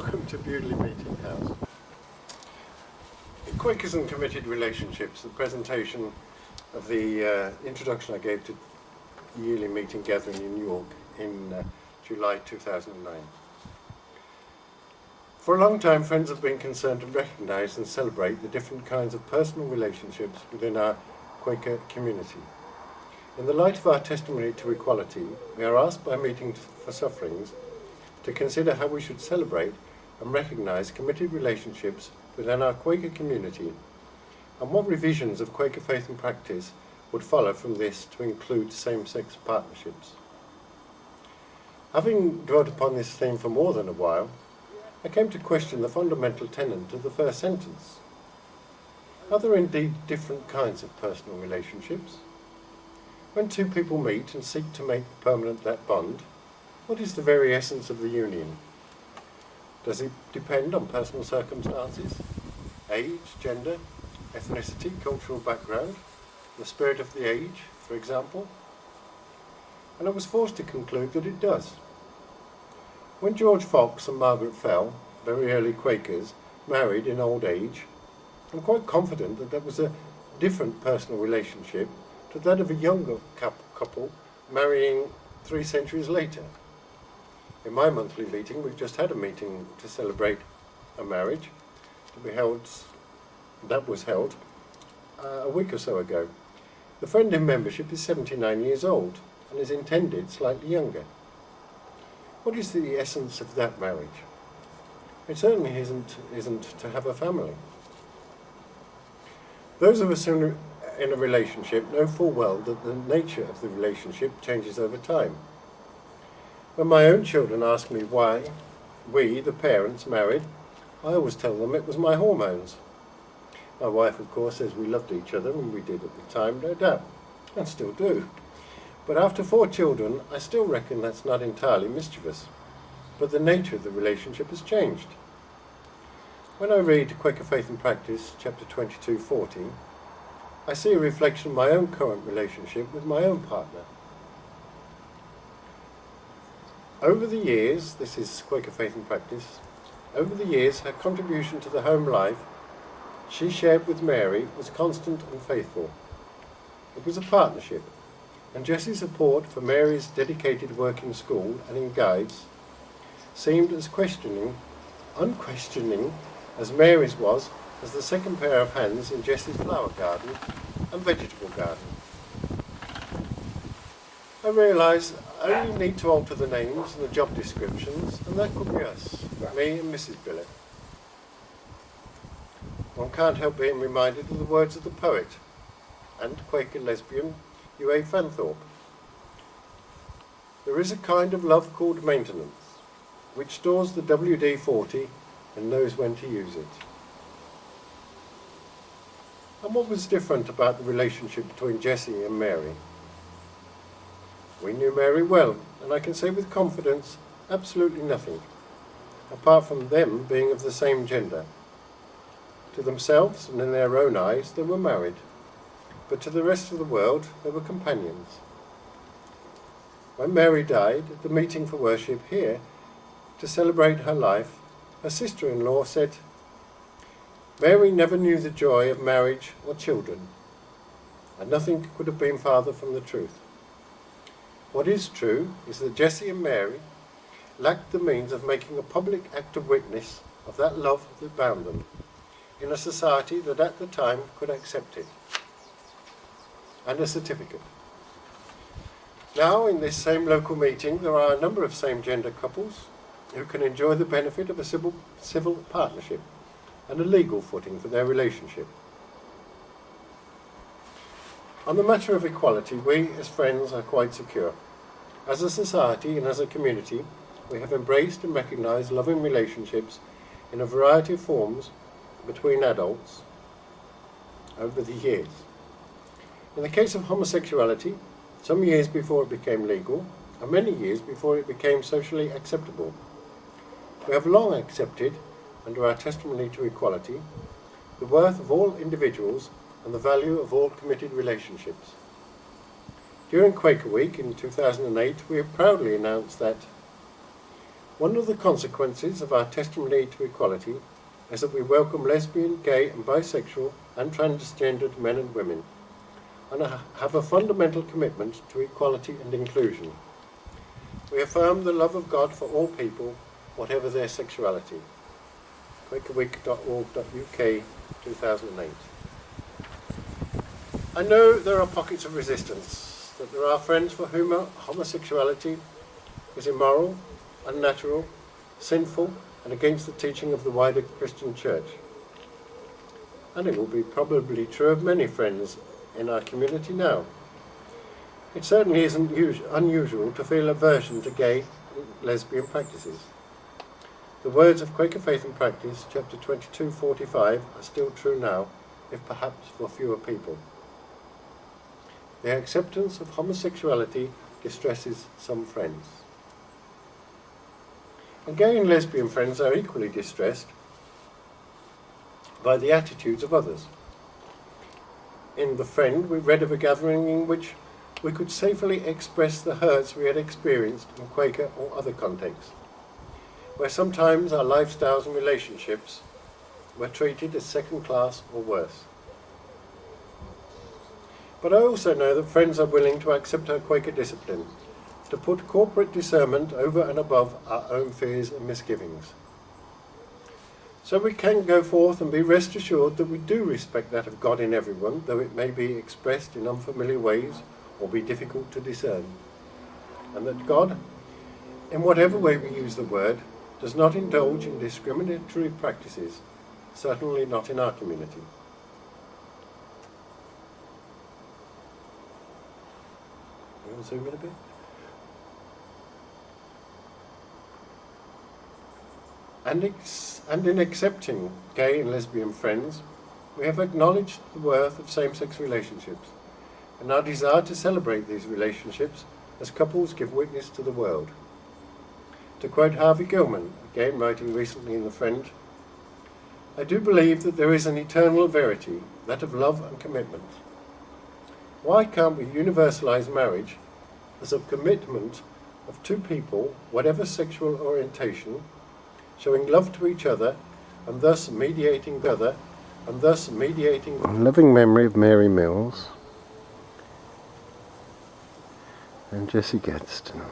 Welcome to Bewdley Meeting House. In Quakers and Committed Relationships, the presentation of the introduction I gave to the yearly meeting gathering in York in July 2009. For a long time, Friends have been concerned to recognise and celebrate the different kinds of personal relationships within our Quaker community. In the light of our testimony to equality, we are asked by Meeting for Sufferings to consider how we should celebrate and recognise committed relationships within our Quaker community, and what revisions of Quaker faith and practice would follow from this to include same-sex partnerships. Having dwelt upon this theme for more than a while, I came to question the fundamental tenet of the first sentence. Are there indeed different kinds of personal relationships? When two people meet and seek to make permanent that bond, what is the very essence of the union? Does it depend on personal circumstances, age, gender, ethnicity, cultural background, the spirit of the age, for example? And I was forced to conclude that it does. When George Fox and Margaret Fell, very early Quakers, married in old age, I'm quite confident that that was a different personal relationship to that of a younger couple marrying 3 centuries later. In my monthly meeting, we've just had a meeting to celebrate a marriage that was held a week or so ago. The friend in membership is 79 years old and is intended slightly younger. What is the essence of that marriage? It certainly isn't to have a family. Those of us in a relationship know full well that the nature of the relationship changes over time. When my own children ask me why we, the parents, married, I always tell them it was my hormones. My wife, of course, says we loved each other, and we did at the time, no doubt, and still do. But after 4 children, I still reckon that's not entirely mischievous. But the nature of the relationship has changed. When I read Quaker Faith and Practice, chapter 22:14, I see a reflection of my own current relationship with my own partner. Over the years, this is Quaker Faith and Practice, over the years her contribution to the home life she shared with Mary was constant and faithful. It was a partnership, and Jessie's support for Mary's dedicated work in school and in guides seemed as unquestioning as Mary's was as the second pair of hands in Jessie's flower garden and vegetable garden. I realise I only need to alter the names and the job descriptions, and that could be us, me and Mrs. Billett. One can't help being reminded of the words of the poet and Quaker lesbian U.A. Fanthorpe. There is a kind of love called maintenance, which stores the WD-40 and knows when to use it. And what was different about the relationship between Jessie and Mary? We knew Mary well, and I can say with confidence absolutely nothing, apart from them being of the same gender. To themselves and in their own eyes they were married, but to the rest of the world they were companions. When Mary died at the meeting for worship here, to celebrate her life, her sister-in-law said, "Mary never knew the joy of marriage or children, and nothing could have been farther from the truth. What is true is that Jessie and Mary lacked the means of making a public act of witness of that love that bound them, in a society that at the time could accept it." And a certificate. Now, in this same local meeting, there are a number of same-gender couples who can enjoy the benefit of a civil partnership and a legal footing for their relationship. On the matter of equality, we as Friends are quite secure. As a society and as a community, we have embraced and recognised loving relationships in a variety of forms between adults over the years. In the case of homosexuality, some years before it became legal, and many years before it became socially acceptable, we have long accepted, under our testimony to equality, the worth of all individuals and the value of all committed relationships. During Quaker Week in 2008, we have proudly announced that One of the consequences of our testimony to equality is that we welcome lesbian, gay and bisexual and transgendered men and women, and have a fundamental commitment to equality and inclusion. We affirm the love of God for all people, whatever their sexuality. quakerweek.org.uk, 2008. I know there are pockets of resistance, that there are friends for whom homosexuality is immoral, unnatural, sinful, and against the teaching of the wider Christian Church. And it will be probably true of many friends in our community now. It certainly isn't unusual to feel aversion to gay and lesbian practices. The words of Quaker Faith and Practice, chapter 22:45, are still true now, if perhaps for fewer people. The acceptance of homosexuality distresses some friends. And gay and lesbian friends are equally distressed by the attitudes of others. In The Friend, we read of a gathering in which we could safely express the hurts we had experienced in Quaker or other contexts, where sometimes our lifestyles and relationships were treated as second class or worse. But I also know that friends are willing to accept our Quaker discipline, to put corporate discernment over and above our own fears and misgivings. So we can go forth and be rest assured that we do respect that of God in everyone, though it may be expressed in unfamiliar ways or be difficult to discern. And that God, in whatever way we use the word, does not indulge in discriminatory practices, certainly not in our community. We'll zoom in a bit. And in accepting gay and lesbian friends, we have acknowledged the worth of same-sex relationships and our desire to celebrate these relationships as couples give witness to the world. To quote Harvey Gilman, again writing recently in The Friend, "I do believe that there is an eternal verity, that of love and commitment. Why can't we universalize marriage as a commitment of two people, whatever sexual orientation, showing love to each other, and thus mediating in loving memory of Mary Mills and Jessie Gadsden."